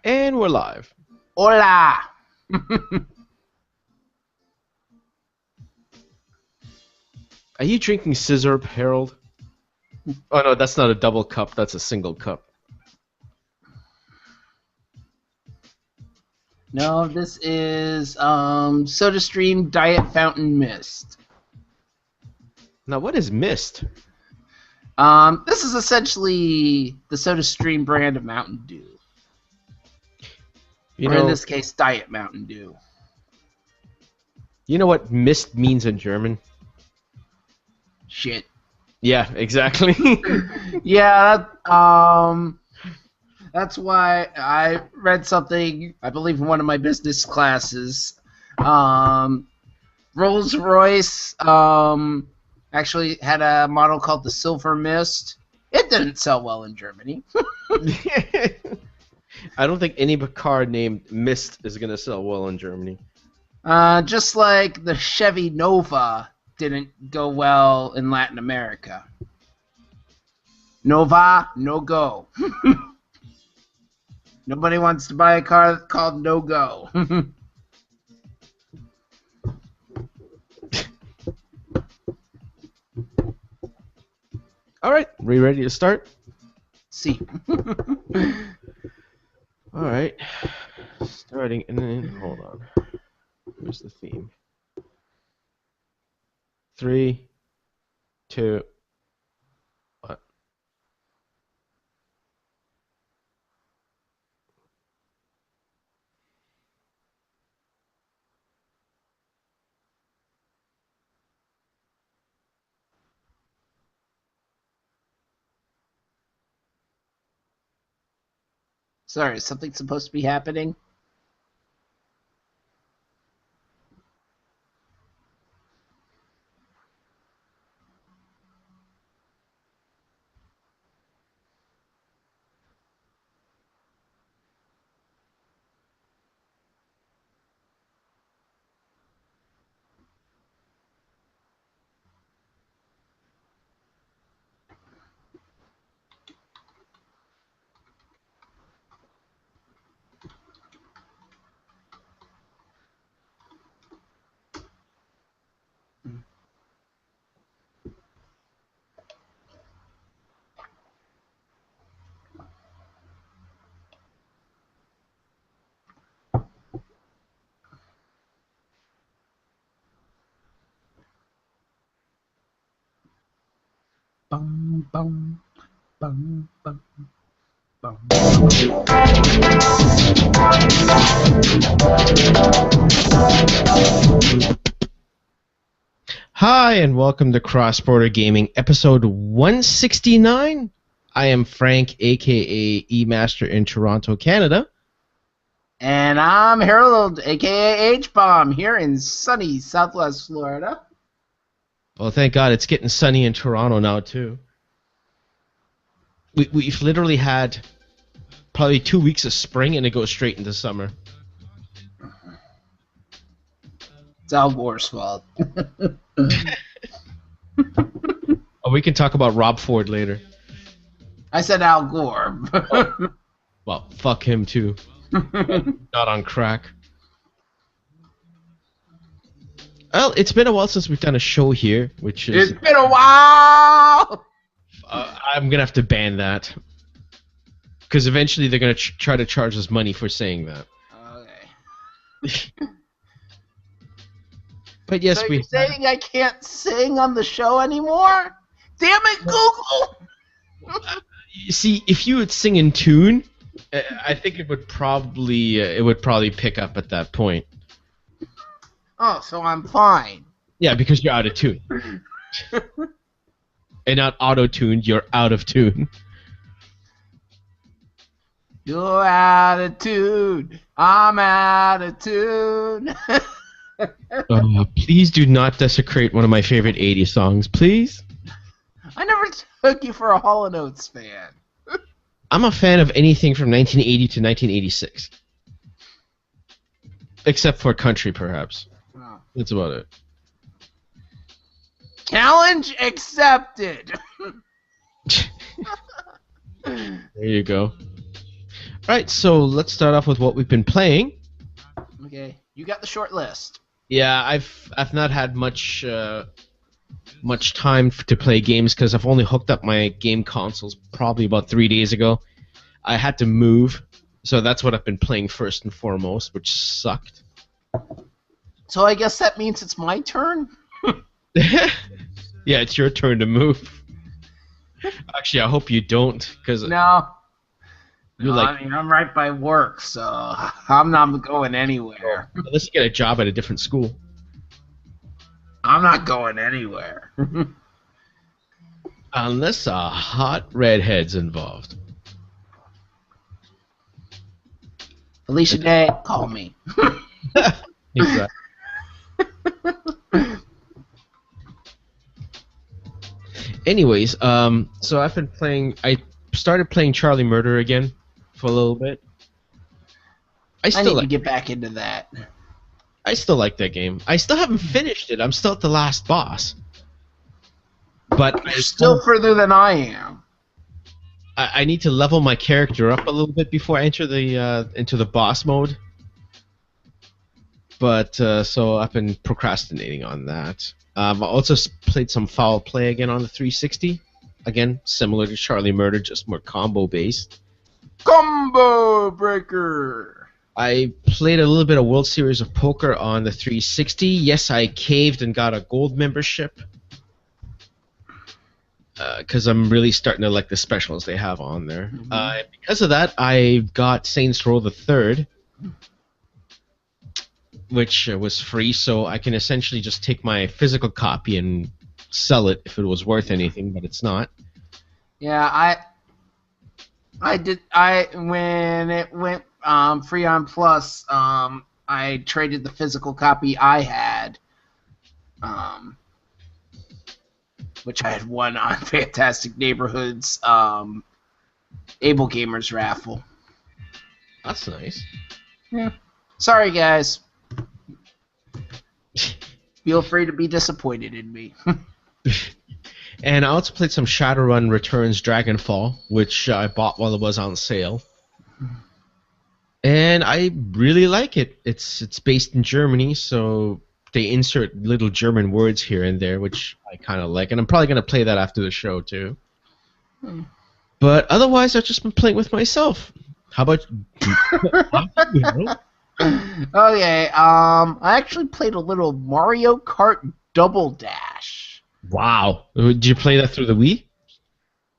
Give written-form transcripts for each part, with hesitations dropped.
And we're live. Hola! Are you drinking scissor, Harold? Oh no, that's not a double cup, that's a single cup. No, this is SodaStream Diet Fountain Mist. Now what is mist? This is essentially the SodaStream brand of Mountain Dew. You Or know, in this case, Diet Mountain Dew. you know what mist means in German? Shit. Yeah, exactly. Yeah, that's why I read something, I believe in one of my business classes. Rolls-Royce actually had a model called the Silver Mist. It didn't sell well in Germany. I don't think any car named Mist is gonna sell well in Germany. Just like the Chevy Nova didn't go well in Latin America. Nova, no go. Nobody wants to buy a car called No Go. Alright, we ready to start? See. Alright. Starting and then hold on. Where's the theme? 3, 2, 1. Sorry, is something supposed to be happening? Bum, bum, bum, bum, bum. Hi, and welcome to Cross Border Gaming, episode 169. I am Frank, aka E-Master in Toronto, Canada. And I'm Harold, aka H-Bomb, here in sunny Southwest Florida. Well, thank God it's getting sunny in Toronto now, too. We've literally had probably 2 weeks of spring, and it goes straight into summer. It's Al Gore's fault. Oh, we can talk about Rob Ford later. I said Al Gore. Well, fuck him, too. Not on crack. Well, it's been a while since we've done a show here, which is... It's been a while! I'm gonna have to ban that. Because eventually they're gonna try to charge us money for saying that. Okay. But yes, So we... you're saying I can't sing on the show anymore? Damn it, Google! You see, if you would sing in tune, I think it would probably pick up at that point. Oh, so I'm fine. Yeah, because you're out of tune. And not auto-tuned, you're out of tune. You're out of tune. I'm out of tune. Please do not desecrate one of my favorite 80s songs, please. I never took you for a Hall & Oates fan. I'm a fan of anything from 1980 to 1986. Except for country, perhaps. Oh. That's about it. Challenge accepted. There you go. Right, so let's start off with what we've been playing. Okay, you got the short list. Yeah, I've not had much time to play games because I've only hooked up my game consoles probably about 3 days ago. I had to move, so that's what I've been playing first and foremost, which sucked. So I guess that means it's my turn? Yeah, it's your turn to move. Actually, I hope you don't, because No. you're I mean, I'm right by work, so I'm not going anywhere. unless you get a job at a different school. I'm not going anywhere. Unless a hot redhead's involved. Alicia Day, call me. Exactly. Anyways, so I've been playing. I started playing Charlie Murder again for a little bit. I need to get back into that. I still like that game. I still haven't finished it. I'm still at the last boss. But You're still further than I am. I need to level my character up a little bit before I enter the into the boss mode. But so I've been procrastinating on that. I also played some Foul Play again on the 360. Again, similar to Charlie Murder, just more combo based. Combo breaker. I played a little bit of World Series of Poker on the 360. Yes, I caved and got a gold membership. Because I'm really starting to like the specials they have on there. Mm-hmm. Because of that, I got Saints Row the Third, which was free, so I can essentially just take my physical copy and sell it if it was worth anything, but it's not. Yeah, when it went free on Plus, I traded the physical copy I had, which I had won on Fantastic Neighborhoods Able Gamers raffle. That's nice. Yeah. Sorry, guys. Feel free to be disappointed in me. And I also played some Shadowrun Returns Dragonfall, which I bought while it was on sale. And I really like it. It's based in Germany, so they insert little German words here and there, which I kind of like. And I'm probably going to play that after the show, too. But otherwise, I've just been playing with myself. How about you? Okay, I actually played a little Mario Kart Double Dash. Wow. Did you play that through the Wii?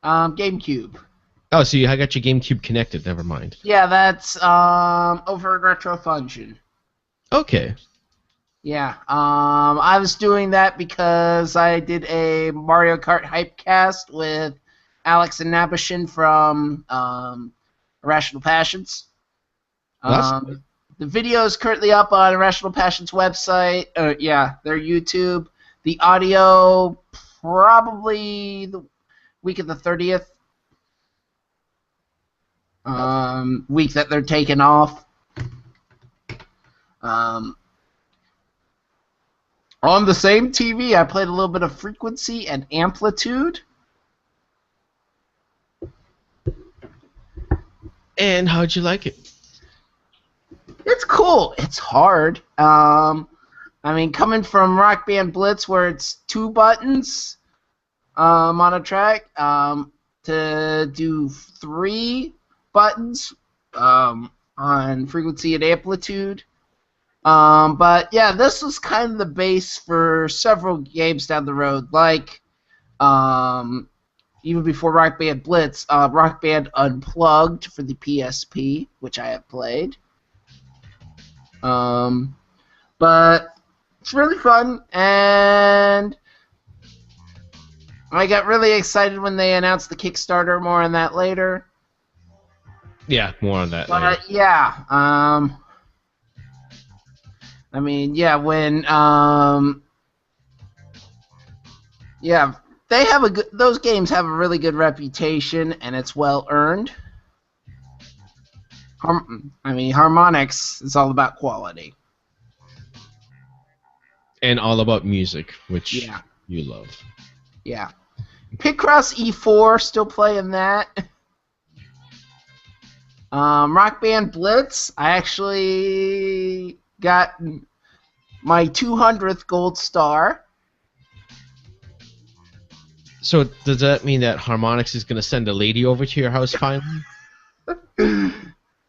GameCube. Oh, so I got your GameCube connected. Never mind. Yeah, that's over at Retro Function. Okay. Yeah, I was doing that because I did a Mario Kart Hypecast with Alex and Nabashin from Irrational Passions. The video is currently up on Irrational Passions website. Yeah, their YouTube. The audio probably the week of the 30th. Week that they're taking off. On the same TV, I played a little bit of Frequency and Amplitude. And how'd you like it? It's cool. It's hard. I mean, coming from Rock Band Blitz, where it's 2 buttons on a track, to do 3 buttons on Frequency and Amplitude. But yeah, this was kind of the base for several games down the road, like even before Rock Band Blitz, Rock Band Unplugged for the PSP, which I have played. But it's really fun, and I got really excited when they announced the Kickstarter. More on that later. Yeah, more on that But later. yeah, I mean, yeah, when yeah, they have a good. Those games have a really good reputation, and it's well earned. I mean, Harmonix is all about quality. And all about music, which Yeah. you love. Yeah. Picross E4, still playing that. Rock Band Blitz, I actually got my 200th gold star. So does that mean that Harmonix is gonna send a lady over to your house finally?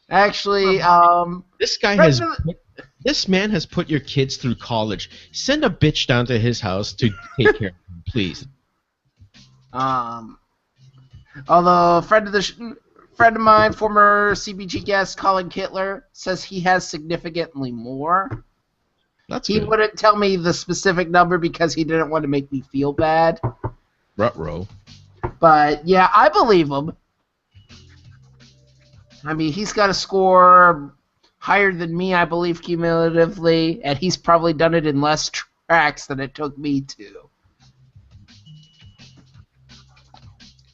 Actually, This guy has. This man has put your kids through college. Send a bitch down to his house to take care of him, please. Although a friend of mine, former CBG guest Colin Kittler, says he has significantly more. He wouldn't tell me the specific number because he didn't want to make me feel bad. Ruh-roh. But yeah, I believe him. I mean, he's got a score higher than me, I believe, cumulatively, and he's probably done it in less tracks than it took me to.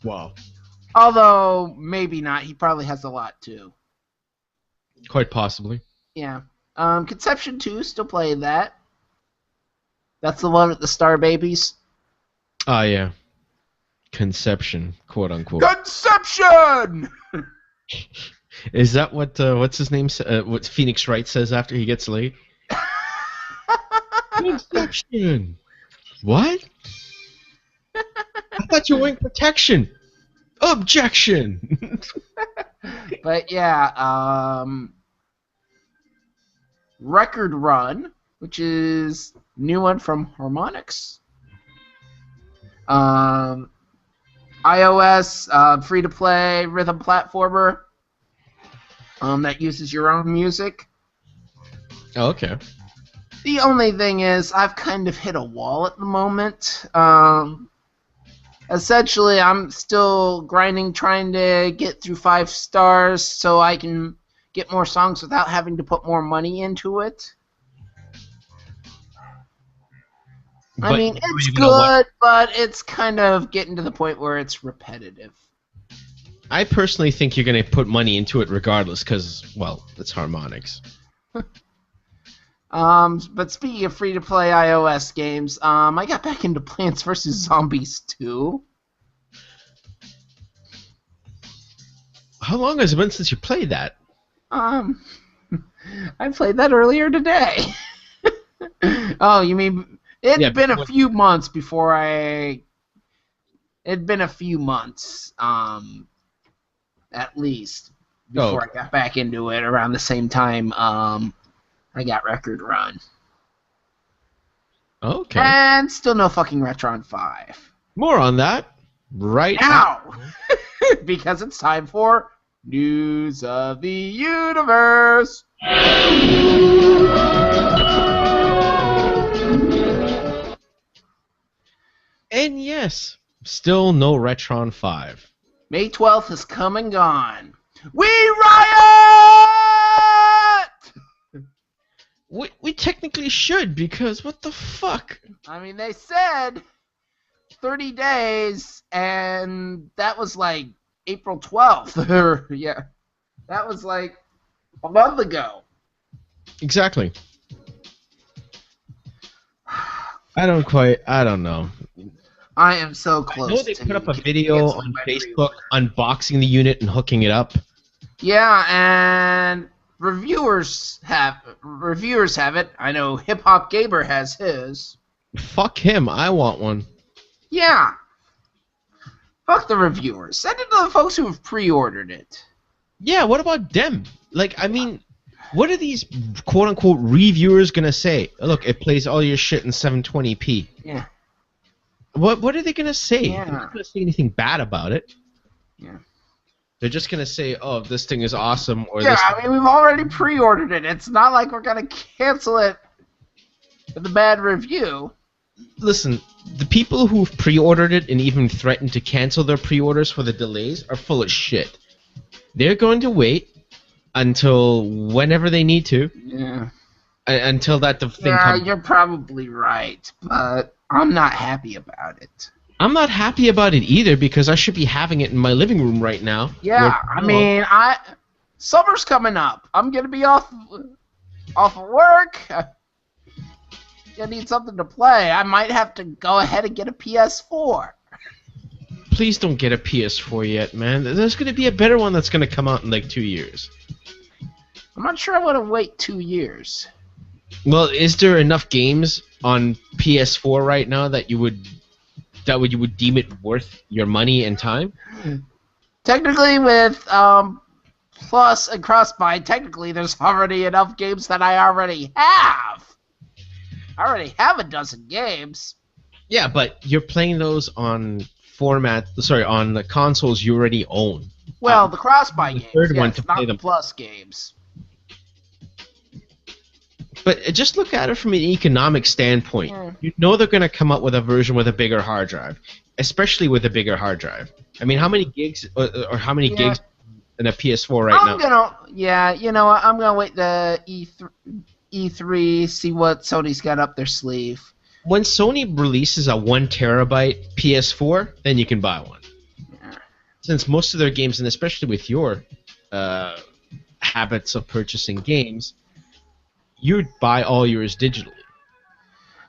Wow. Although, maybe not. He probably has a lot, too. Quite possibly. Yeah. Conception 2, still playing that. That's the one with the Star Babies. Ah, yeah. Conception, quote unquote. Conception! Is that what what's his name? What Phoenix Wright says after he gets laid? Conception. What? I thought you were wearing protection. Objection. But yeah, Record Run, which is new one from Harmonix. iOS free-to-play rhythm platformer that uses your own music. Oh, okay. The only thing is, I've kind of hit a wall at the moment. Essentially, I'm still grinding, trying to get through 5 stars so I can get more songs without having to put more money into it. I mean, it's good, but it's kind of getting to the point where it's repetitive. I personally think you're going to put money into it regardless because, well, it's Harmonix. But speaking of free-to-play iOS games, I got back into Plants vs. Zombies 2. How long has it been since you played that? I played that earlier today. Oh, you mean... It'd been a few months before I... It'd been a few months, at least, before I got back into it around the same time, I got Record Run. Okay. And still no fucking Retron 5. More on that right now. Because it's time for News of the Universe. And yes, still no Retron 5. May 12th has come and gone. We riot! We technically should, because what the fuck? I mean, they said 30 days, and that was like April 12th. Yeah, that was like a month ago. Exactly. I don't know. I am so close. I know they put up a video on Facebook unboxing the unit and hooking it up. Yeah, and reviewers have it. I know Hip Hop Gamer has his. Fuck him. I want one. Yeah. Fuck the reviewers. Send it to the folks who have pre-ordered it. Yeah, what about them? Like, I mean, what are these quote-unquote reviewers gonna say? Look, it plays all your shit in 720p. Yeah. What are they gonna say? Yeah. They're not gonna say anything bad about it. Yeah. They're just gonna say, "Oh, this thing is awesome," or yeah. this. I mean, we've already pre-ordered it. It's not like we're gonna cancel it with a bad review. Listen, the people who've pre-ordered it and even threatened to cancel their pre-orders for the delays are full of shit. They're going to wait until whenever they need to. Yeah. Until that thing comes. Yeah, you're probably right, but I'm not happy about it. I'm not happy about it either because I should be having it in my living room right now. Yeah, I mean, summer's coming up. I'm gonna be off of work. I need something to play. I might have to go ahead and get a PS4. please don't get a PS4 yet, man. There's gonna be a better one that's gonna come out in like 2 years. I'm not sure I want to wait 2 years. Well, is there enough games on PS4 right now that you would deem it worth your money and time? Technically, with Plus and Cross-Buy, technically there's already enough games that I already have. I already have a dozen games. Yeah, but you're playing those on on the consoles you already own. Well, the Cross-Buy games, third one to not play the them. Plus games. But just look at it from an economic standpoint. Yeah. You know they're going to come up with a version with a bigger hard drive, especially with a bigger hard drive. I mean, how many gigs or how many gigs in a PS4 right now? You know what? I'm gonna wait the E3, see what Sony's got up their sleeve. When Sony releases a 1 terabyte PS4, then you can buy one. Yeah. Since most of their games, and especially with your habits of purchasing games, you'd buy all yours digitally.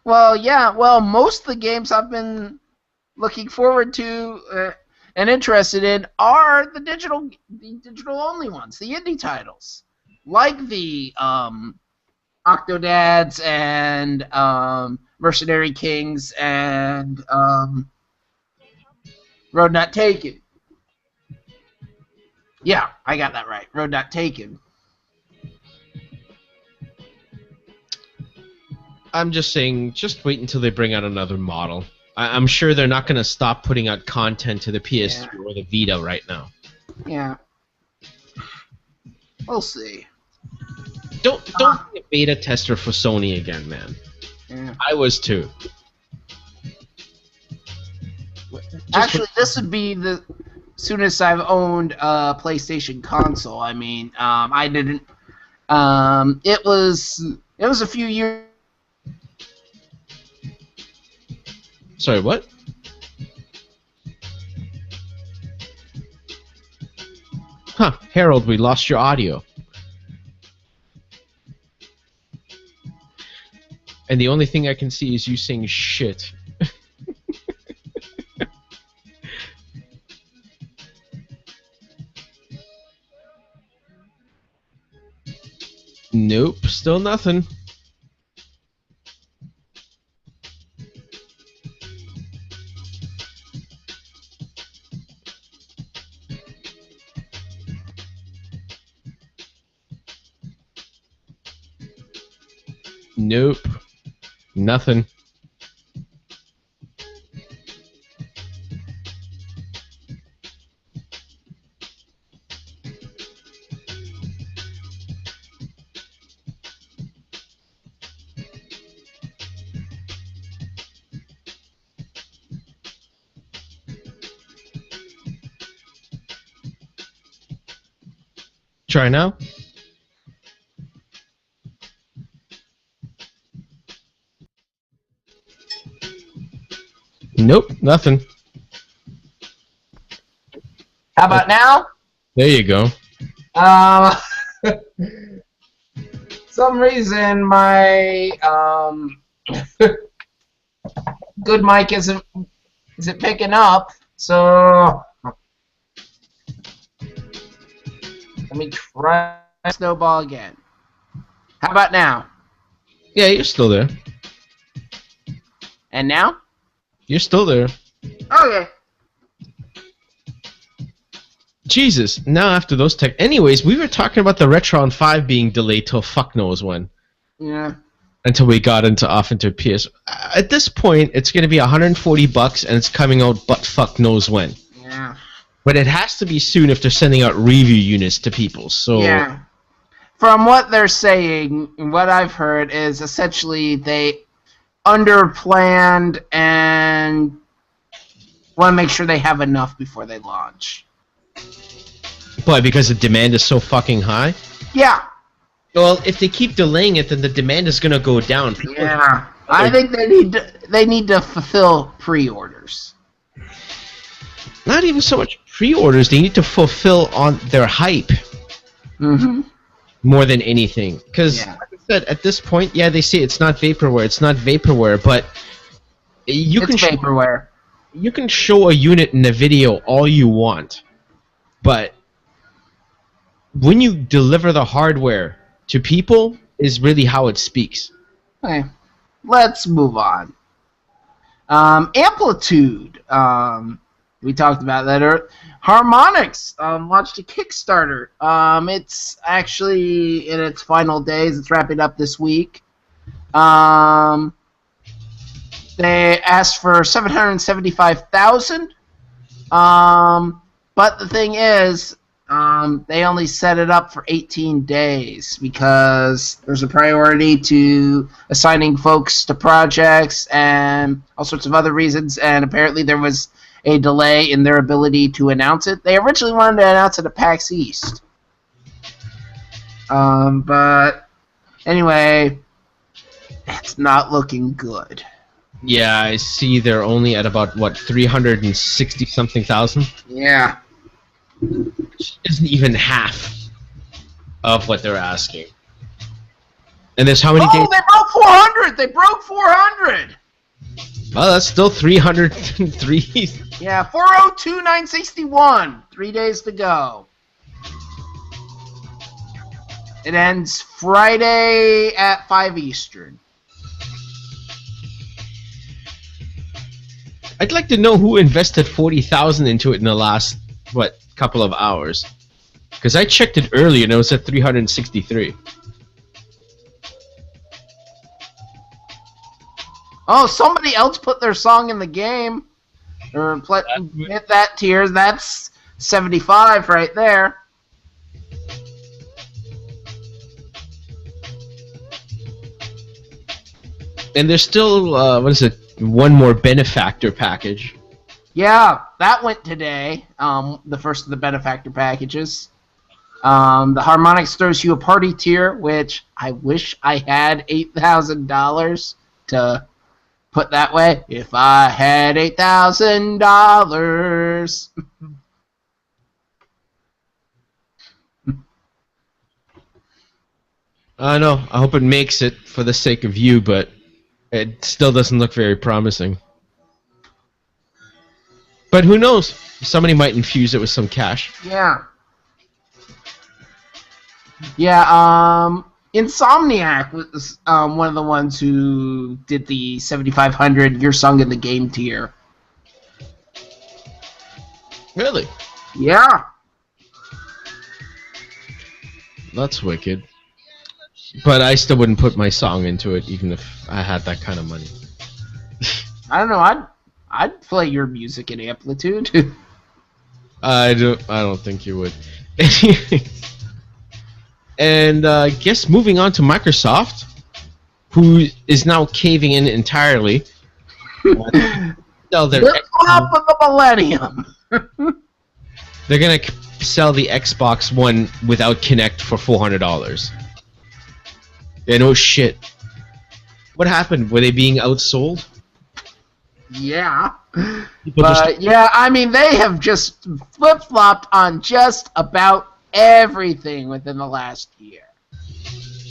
Well, yeah. Well, most of the games I've been looking forward to and interested in are the digital only ones, the indie titles, like the Octodads and Mercenary Kings and Road Not Taken. Yeah, I got that right. Road Not Taken. I'm just saying, just wait until they bring out another model. I'm sure they're not going to stop putting out content to the PS3 or the Vita right now. Yeah. We'll see. Don't be a beta tester for Sony again, man. Yeah. I was too. Actually, this would be the soonest I've owned a PlayStation console. I mean, I didn't. It was a few years. Sorry, what? Huh, Harold, we lost your audio. And the only thing I can see is you saying shit. Nope, still nothing. Nope. Nothing. Try now. Nope, nothing. How about now? There you go. Some reason my good mic isn't picking up, so let me try Snowball again. How about now? Yeah, you're still there. And now? You're still there. Okay. Jesus, now after those tech... Anyways, we were talking about the Retron 5 being delayed till fuck knows when. Yeah. Until we got off into PS. At this point, it's going to be $140 and it's coming out but fuck knows when. Yeah. But it has to be soon if they're sending out review units to people, so... Yeah. From what they're saying, what I've heard is essentially they underplanned and want to make sure they have enough before they launch. Why, because the demand is so fucking high? Yeah. Well, if they keep delaying it, then the demand is going to go down. Yeah. I think they need to fulfill pre-orders. Not even so much pre-orders, they need to fulfill on their hype. Mm-hmm. More than anything. Because, like I said, at this point, yeah, they say it's not vaporware, but it's Vaporware. you can show a unit in a video all you want, but when you deliver the hardware to people is really how it speaks. Okay, let's move on. Amplitude. We talked about that. Harmonix launched a Kickstarter. It's actually in its final days. It's wrapping up this week. They asked for $775,000. But the thing is, they only set it up for 18 days because there's a priority to assigning folks to projects and all sorts of other reasons, and apparently there was a delay in their ability to announce it. They originally wanted to announce it at PAX East. But anyway, it's not looking good. Yeah, I see they're only at about, what, 360-something thousand? Yeah. Which isn't even half of what they're asking. And there's how many days? Oh, they broke 400! They broke 400! Well, that's still 303. Yeah, 402,961. 3 days to go. It ends Friday at 5 Eastern. I'd like to know who invested 40,000 into it in the last, what, couple of hours. Because I checked it earlier and it was at 363. Oh, somebody else put their song in the game. Or hit that tier. That's 75 right there. And there's still, what is it, one more benefactor package. Yeah, that went today. The first of the benefactor packages. The Harmonix throws you a party tier, which I wish I had $8,000 to put that way. If I had $8,000. I know. I hope it makes it for the sake of you, but it still doesn't look very promising. But who knows? Somebody might infuse it with some cash. Yeah. Yeah, Insomniac was one of the ones who did the 7,500 Your Song in the Game tier. Really? Yeah. That's wicked. But I still wouldn't put my song into it, even if I had that kind of money. I don't know. I'd play your music in Amplitude. I don't think you would. And guess moving on to Microsoft, who is now caving in entirely. Sell their top of the millennium. They're gonna sell the Xbox One without Kinect for $400. Yeah, no shit. What happened? Were they being outsold? Yeah. But yeah, I mean, they have just flip-flopped on just about everything within the last year.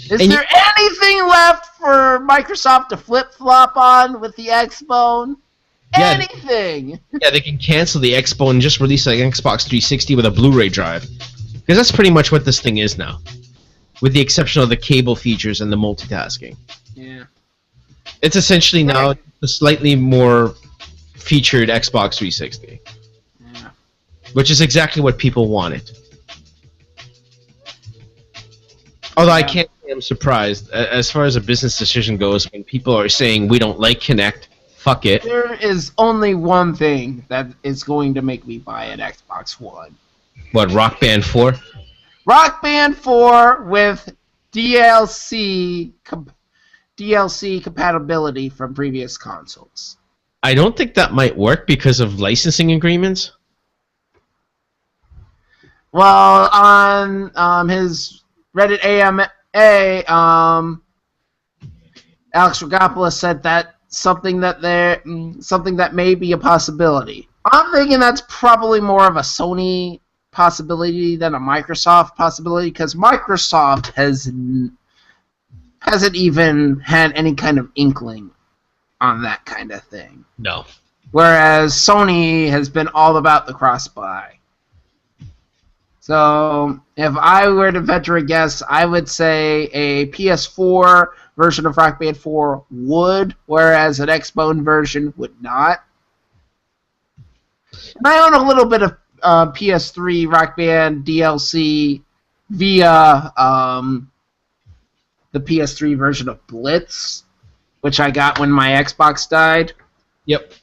Is there anything left for Microsoft to flip-flop on with the Xbone? Yeah, anything! Yeah, they can cancel the Xbone and just release like an Xbox 360 with a Blu-ray drive. Because that's pretty much what this thing is now. With the exception of the cable features and the multitasking. Yeah. It's essentially now a slightly more featured Xbox 360. Yeah. Which is exactly what people wanted. Although I can't say I'm surprised. As far as a business decision goes, when people are saying we don't like Kinect, fuck it. There is only one thing that is going to make me buy an Xbox One. What, Rock Band 4? Rock Band 4 with DLC compatibility from previous consoles. I don't think that might work because of licensing agreements. Well, on his Reddit AMA, Alex Rogopoulos said that something that may be a possibility. I'm thinking that's probably more of a Sony possibility than a Microsoft possibility, because Microsoft hasn't even had any kind of inkling on that kind of thing. No. whereas Sony has been all about the cross-buy. So if I were to venture a guess, I would say a PS4 version of Rock Band 4 would, whereas an Xbone version would not. And I own a little bit of PS3 Rock Band DLC via the PS3 version of Blitz, which I got when my Xbox died. Yep.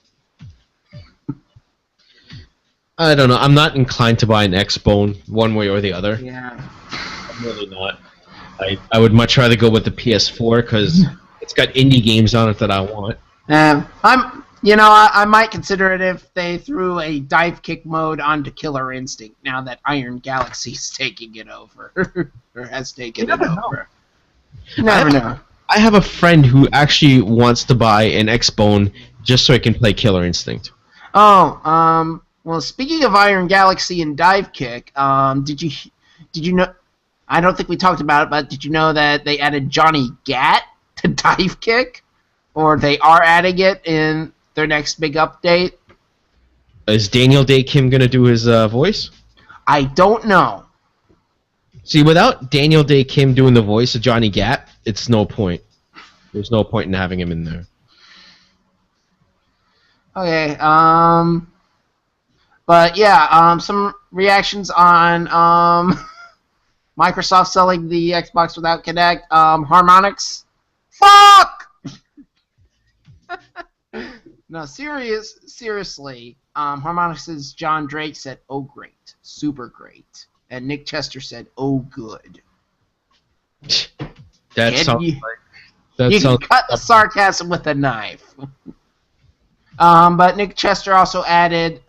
I don't know. I'm not inclined to buy an Xbone one way or the other. Yeah. I'm really not. I would much rather go with the PS4 because it's got indie games on it that I want. I might consider it if they threw a dive kick mode onto Killer Instinct now that Iron Galaxy's taking it over. Or has taken it over. You never know. I have a friend who actually wants to buy an Xbone just so he can play Killer Instinct. Oh, well, speaking of Iron Galaxy and dive kick, did you know? I don't think we talked about it, but did you know that they added Johnny Gat to dive kick, or they are adding it in their next big update? Is Daniel Day Kim gonna do his voice? I don't know. See, without Daniel Day Kim doing the voice of Johnny Gat, it's no point. There's no point in having him in there. Okay, but yeah, some reactions on Microsoft selling the Xbox without Kinect. Harmonix, fuck! No, seriously, Harmonix's John Drake said, "Oh, great, super great," and Nick Chester said, "Oh, good." That sounds you, like that you sounds can cut the sarcasm with a knife. But Nick Chester also added,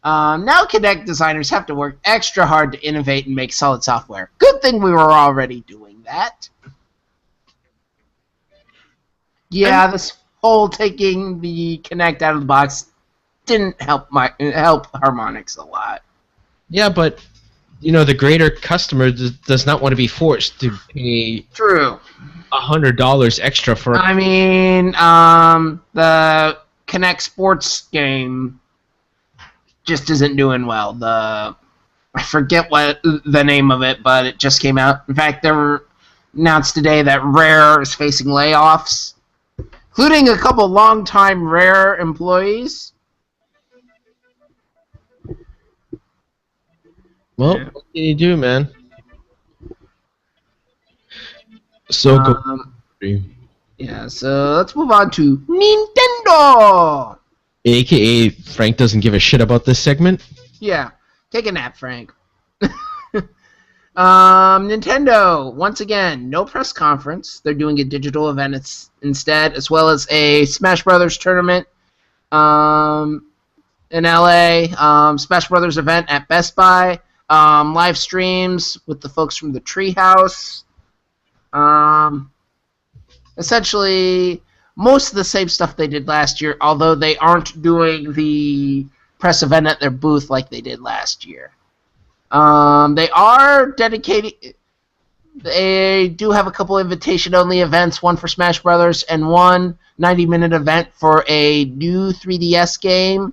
now Kinect designers have to work extra hard to innovate and make solid software. Good thing we were already doing that. Yeah, this whole taking the Kinect out of the box didn't help Harmonix a lot. Yeah, but the greater customer does not want to be forced to pay True. $100 extra for. I mean, the Kinect Sports game just isn't doing well. I forget what the name of it, but it just came out. In fact, they were announced today that Rare is facing layoffs, including a couple longtime Rare employees. Well, what can you do, man? So yeah, so let's move on to Nintendo! AKA Frank doesn't give a shit about this segment. Yeah, take a nap, Frank. Nintendo, once again, no press conference. They're doing a digital event instead, as well as a Smash Brothers tournament in LA, Smash Brothers event at Best Buy, live streams with the folks from the Treehouse. Essentially, most of the same stuff they did last year, although they aren't doing the press event at their booth like they did last year. They are dedicated. They do have a couple invitation-only events, one for Smash Brothers and one 90-minute event for a new 3DS game.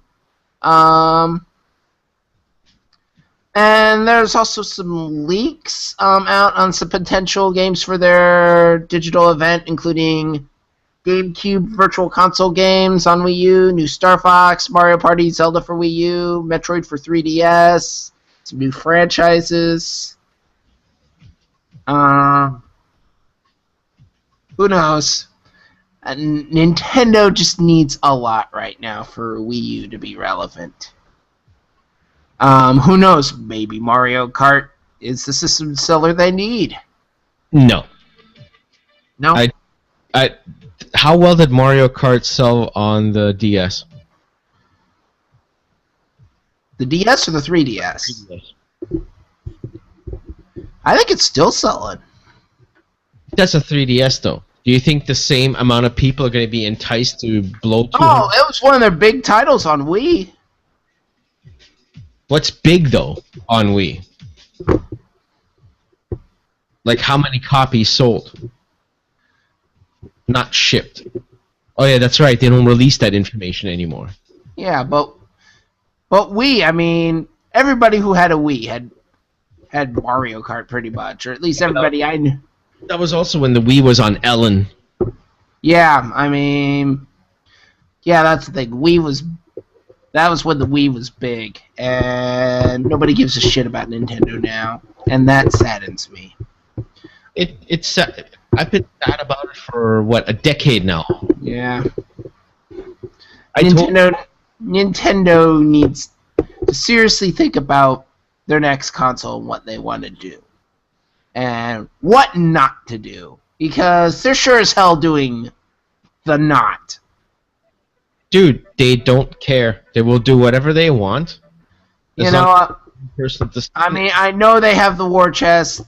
And there's also some leaks out on some potential games for their digital event, including GameCube Virtual Console games on Wii U, new Star Fox, Mario Party, Zelda for Wii U, Metroid for 3DS, some new franchises. Who knows? Nintendo just needs a lot right now for Wii U to be relevant. Who knows? Maybe Mario Kart is the system seller they need. No. No? How well did Mario Kart sell on the DS? The DS or the 3DS? 3DS. I think it's still selling. That's a 3DS, though. Do you think the same amount of people are going to be enticed to blow to? Oh, it was one of their big titles on Wii. What's big, though, on Wii? Like, how many copies sold? Not shipped. Oh, yeah, that's right. They don't release that information anymore. Yeah, but Wii, I mean, everybody who had a Wii had Mario Kart pretty much, or at least everybody I knew. That was also when the Wii was on Ellen. Yeah, I mean, yeah, that's the thing. That was when the Wii was big, and nobody gives a shit about Nintendo now, and that saddens me. It's I've been sad about it for a decade now. Yeah. Nintendo needs to seriously think about their next console and what they want to do. And what not to do. Because they're sure as hell doing the not. Dude, they don't care. They will do whatever they want. I mean, I know they have the war chest.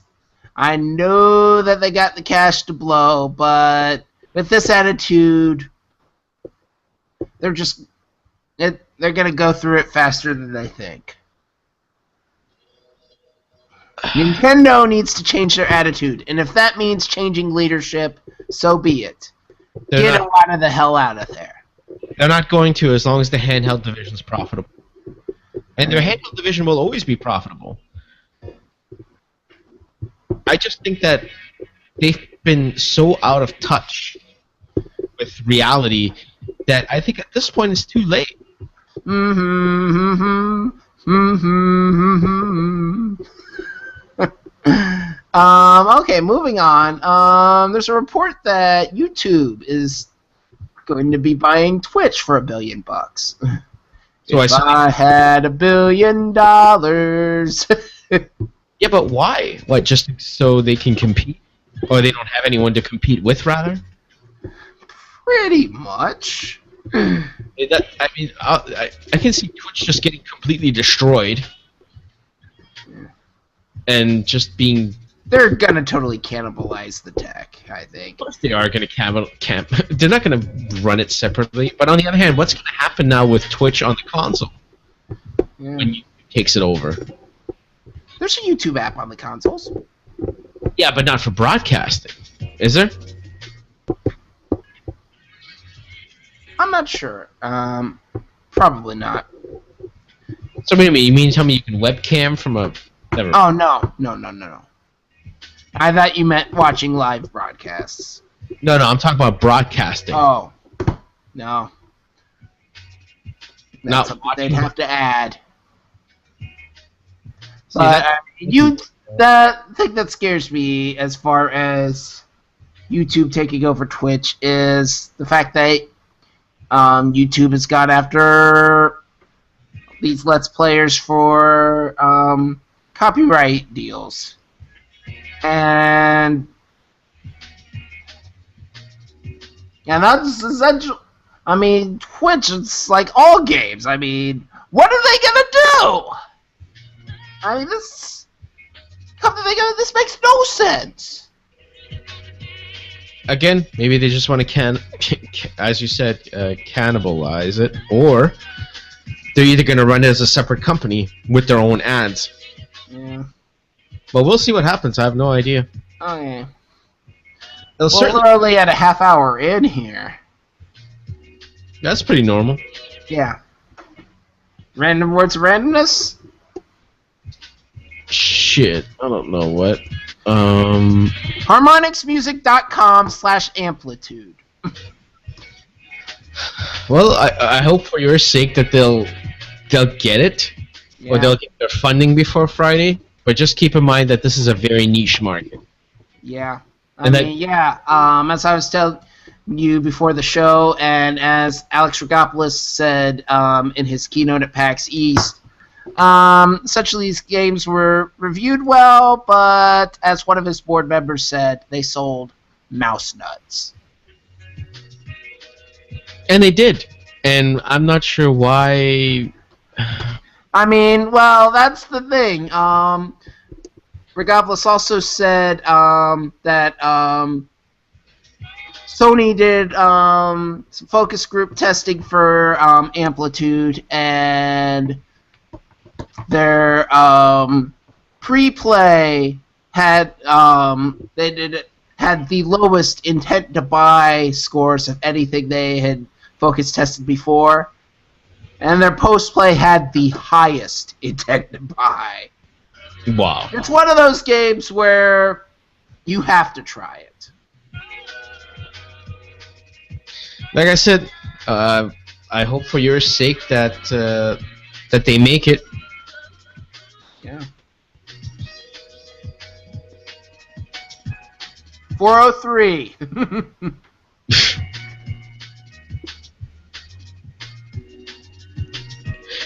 I know that they got the cash to blow, but with this attitude, they're going to go through it faster than they think. Nintendo needs to change their attitude, and if that means changing leadership, so be it. Get Iwata the hell out of there. They're not going to, as long as the handheld division is profitable. And their handheld division will always be profitable. I just think that they've been so out of touch with reality that I think at this point it's too late. Okay, moving on. There's a report that YouTube is going to be buying Twitch for $1 billion. So if I had $1 billion. Yeah, but why? What, just so they can compete? Or they don't have anyone to compete with, rather? Pretty much. I can see Twitch just getting completely destroyed. And just being... They're going to totally cannibalize the tech, I think. Plus they are going to They're not going to run it separately. But on the other hand, what's going to happen now with Twitch on the console? Yeah. When YouTube takes it over? There's a YouTube app on the consoles. Yeah, but not for broadcasting. Is there? I'm not sure. Probably not. So wait a minute, you mean tell me you can webcam from a... Never. Oh, no. I thought you meant watching live broadcasts. No, I'm talking about broadcasting. Oh. No. That's something they'd have to add. See, but the thing that scares me as far as YouTube taking over Twitch is the fact that YouTube has gone after these Let's Players for copyright deals. And that's essential. I mean, Twitch, it's like all games. I mean, what are they going to do? I mean, this makes no sense. Again, maybe they just want to as you said, cannibalize it, or they're either going to run it as a separate company with their own ads. Yeah. But we'll see what happens. I have no idea. Okay. We're only at a half hour in here. That's pretty normal. Yeah. Random words of randomness? Shit, I don't know what. Harmonixmusic.com/amplitude. Well, I hope for your sake that they'll get it, or they'll get their funding before Friday. But just keep in mind that this is a very niche market. Yeah. As I was telling you before the show, and as Alex Rogopoulos said in his keynote at PAX East, essentially these games were reviewed well, but as one of his board members said, they sold mouse nuts. And they did. And I'm not sure why... I mean, well, that's the thing. Rogopoulos also said that Sony did some focus group testing for Amplitude, and their pre-play had had the lowest intent to buy scores of anything they had focus tested before. And their post-play had the highest intended buy. Wow. It's one of those games where you have to try it. Like I said, I hope for your sake that that they make it. Yeah. 403.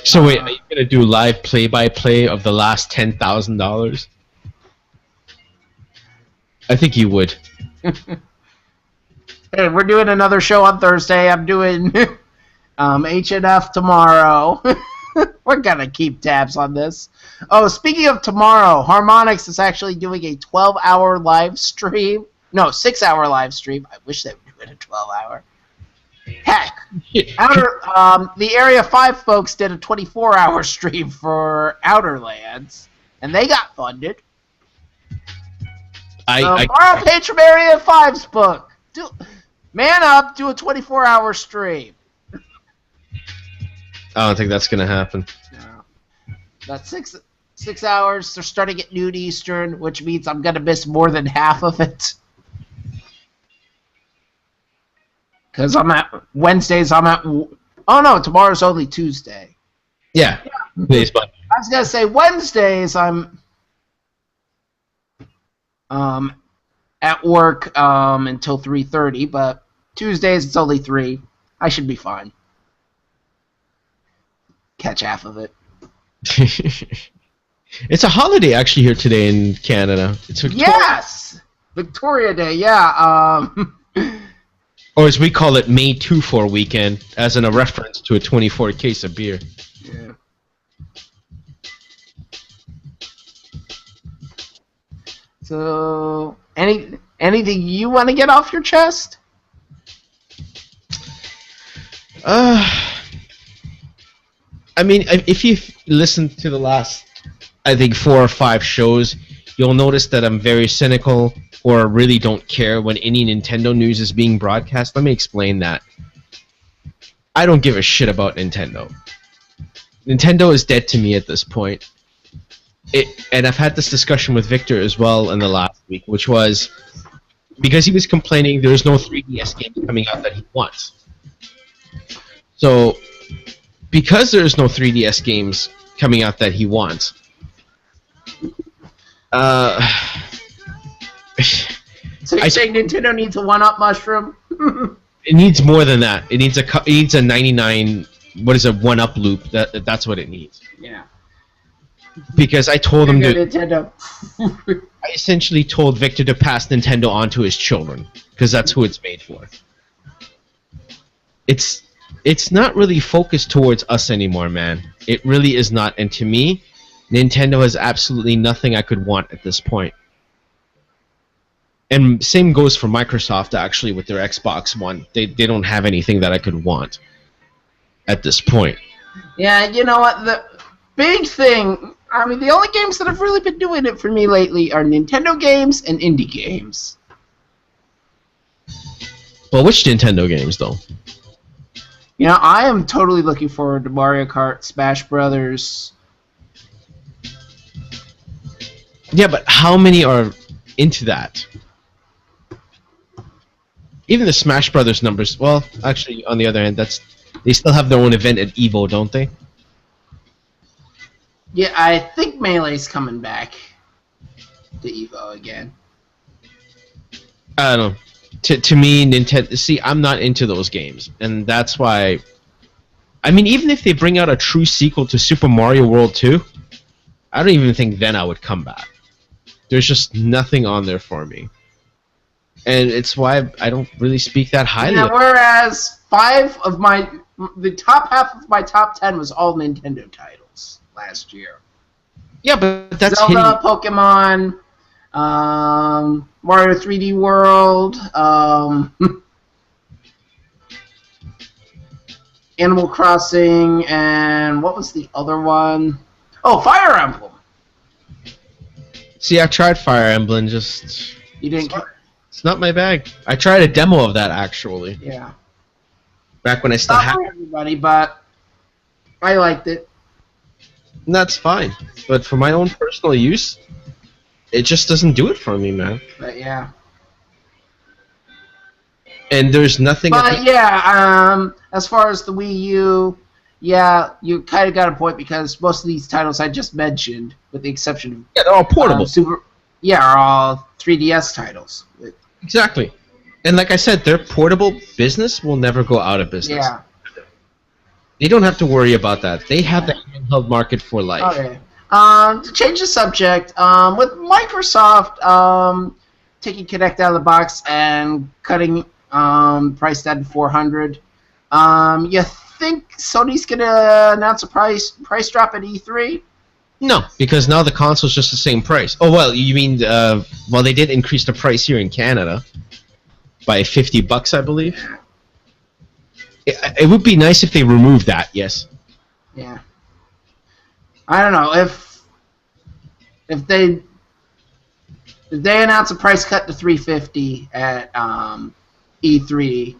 So wait, are you gonna do live play-by-play of the last $10,000? I think you would. Hey, we're doing another show on Thursday. I'm doing H&F tomorrow. We're gonna keep tabs on this. Oh, speaking of tomorrow, Harmonix is actually doing a 12-hour live stream. No, 6-hour live stream. I wish they would do it a 12-hour. Heck, the Area 5 folks did a 24-hour stream for Outer Lands, and they got funded. Borrow page from Area 5's book. Man up, do a 24-hour stream. I don't think that's gonna happen. No. That's 6 hours. They're starting at noon Eastern, which means I'm gonna miss more than half of it. Because Wednesdays, I'm at... Oh, no, tomorrow's only Tuesday. Yeah. Today's Monday. I was going to say, Wednesdays, I'm at work until 3:30, but Tuesdays, it's only 3. I should be fine. Catch half of it. It's a holiday, actually, here today in Canada. It's Victoria. Yes! Victoria Day, yeah. Or as we call it, May 2-4 weekend, as in a reference to a 24 case of beer. Yeah. So, anything you want to get off your chest? I mean, if you've listened to the last, I think, 4 or 5 shows, you'll notice that I'm very cynical or really don't care when any Nintendo news is being broadcast. Let me explain that. I don't give a shit about Nintendo. Nintendo is dead to me at this point. And I've had this discussion with Victor as well in the last week, which was because he was complaining there's no 3DS games coming out that he wants. So, because there's no 3DS games coming out that he wants, so you're saying Nintendo needs a 1-up mushroom? It needs more than that. It needs a 99. What is a 1-up loop? That's what it needs. Yeah. Because I told him to. Nintendo. I essentially told Victor to pass Nintendo on to his children because that's who it's made for. It's not really focused towards us anymore, man. It really is not. And to me, Nintendo has absolutely nothing I could want at this point. And same goes for Microsoft, actually, with their Xbox One. They don't have anything that I could want at this point. Yeah, you know what? The big thing... I mean, the only games that have really been doing it for me lately are Nintendo games and indie games. Well, which Nintendo games, though? You know, I am totally looking forward to Mario Kart, Smash Brothers. Yeah, but how many are into that? Even the Smash Brothers numbers... Well, actually, on the other hand, they still have their own event at EVO, don't they? Yeah, I think Melee's coming back to EVO again. I don't know. To me, Nintendo... See, I'm not into those games, and that's why... I mean, even if they bring out a true sequel to Super Mario World 2, I don't even think then I would come back. There's just nothing on there for me. And it's why I don't really speak that highly of it. Whereas the top half of my top 10 was all Nintendo titles last year. Yeah, but that's Zelda, Pokemon, Mario 3D World, Animal Crossing, and what was the other one? Oh, Fire Emblem. See, I tried Fire Emblem, just... You didn't care? It's not my bag. I tried a demo of that, actually. Yeah. Back when I still Not had for everybody, but I liked it. And that's fine. But for my own personal use, it just doesn't do it for me, man. But yeah. And there's nothing... But yeah, as far as the Wii U, yeah, you kind of got a point because most of these titles I just mentioned, with the exception of... Yeah, they're all portable. Are all 3DS titles. Exactly. And like I said, their portable business will never go out of business. Yeah. They don't have to worry about that. They have the handheld market for life. Okay. To change the subject, with Microsoft taking Kinect out of the box and cutting price down to $400, you think Sony's gonna announce a price drop at E3? No, because now the console's just the same price. Oh well, you mean well they did increase the price here in Canada by $50, I believe. It would be nice if they removed that. Yes. Yeah. I don't know if they announce a price cut to $350 at E3.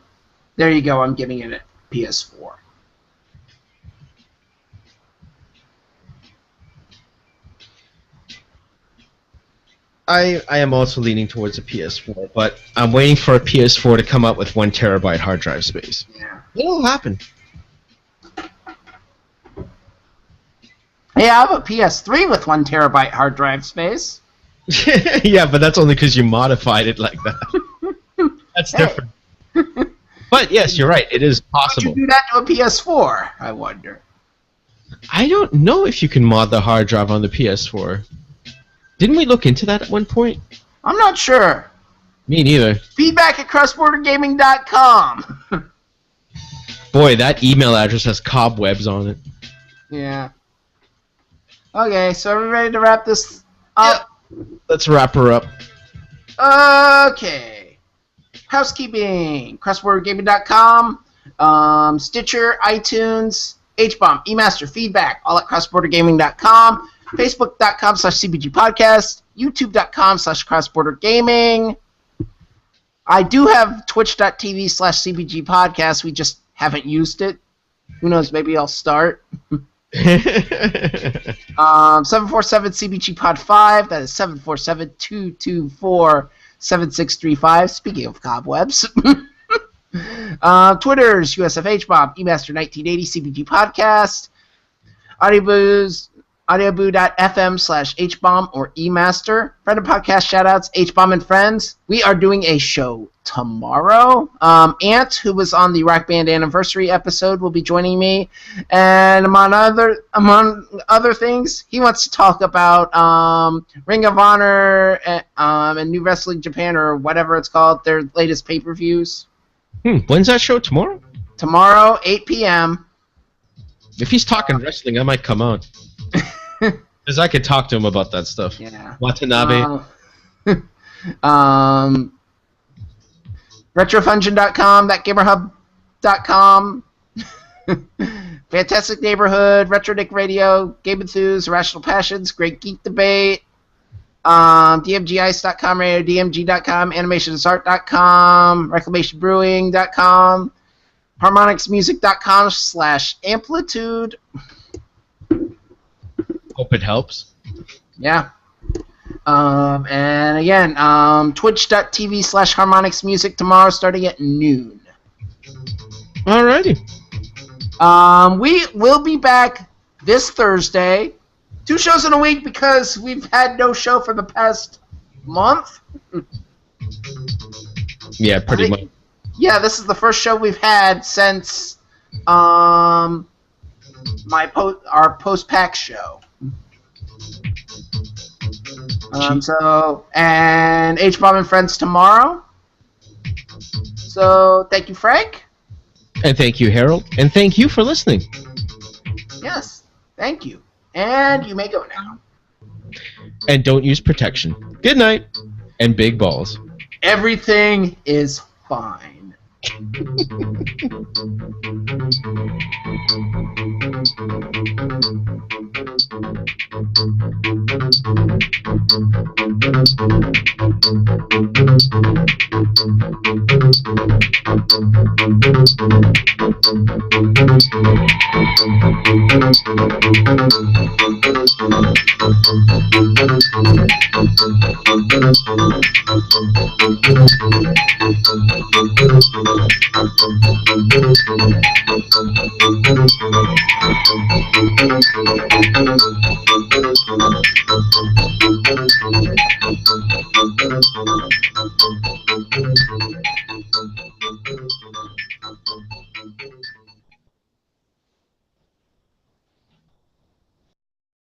There you go. I'm giving it a PS4. I am also leaning towards a PS4, but I'm waiting for a PS4 to come out with 1 terabyte hard drive space. Yeah. It'll happen. Hey, I have a PS3 with 1 terabyte hard drive space. Yeah, but that's only because you modified it like that. That's different. But yes, you're right. It is possible. Would you do that to a PS4? I wonder. I don't know if you can mod the hard drive on the PS4. Didn't we look into that at one point? I'm not sure. Me neither. Feedback at crossbordergaming.com. Boy, that email address has cobwebs on it. Yeah. Okay, so are we ready to wrap this up? Yep. Let's wrap her up. Okay. Housekeeping. crossbordergaming.com, Stitcher, iTunes, HBomb, eMaster, feedback, all at crossbordergaming.com. Facebook.com/CBG Podcast, YouTube.com/CrossBorderGaming. I do have Twitch.tv/CBG Podcast. We just haven't used it. Who knows? Maybe I'll start. 747-CBG Pod 5. That is 747-224-7635. Speaking of cobwebs. Twitter's USFHBomb, eMaster1980, CBG Podcast. Audioboo.fm/hbomb or emaster. Friend of podcast shoutouts, hbomb and friends. We are doing a show tomorrow. Ant, who was on the Rock Band anniversary episode, will be joining me. And among other things, he wants to talk about Ring of Honor and New Wrestling Japan, or whatever it's called, their latest pay-per-views. When's that show? Tomorrow? Tomorrow, 8 p.m. If he's talking wrestling, I might come out. Because I could talk to him about that stuff. Yeah. Watanabe. Retrofunction.com, ThatGamerHub.com, Fantastic Neighborhood, Retro Nick Radio, Game Enthuse, Irrational Passions, Great Geek Debate, DMGIce.com, RadioDMG.com, AnimationAsArt.com, ReclamationBrewing.com, HarmonixMusic.com/amplitude. Hope it helps. Yeah. And again, Twitch.tv/HarmonixMusic tomorrow starting at noon. Alrighty. We will be back this Thursday. 2 shows in a week because we've had no show for the past month. Yeah, pretty much. Yeah, this is the first show we've had since our post-PAX show. And HBomb and Friends tomorrow. So, thank you, Frank. And thank you, Harold. And thank you for listening. Yes, thank you. And you may go now. And don't use protection. Good night. And big balls. Everything is fine.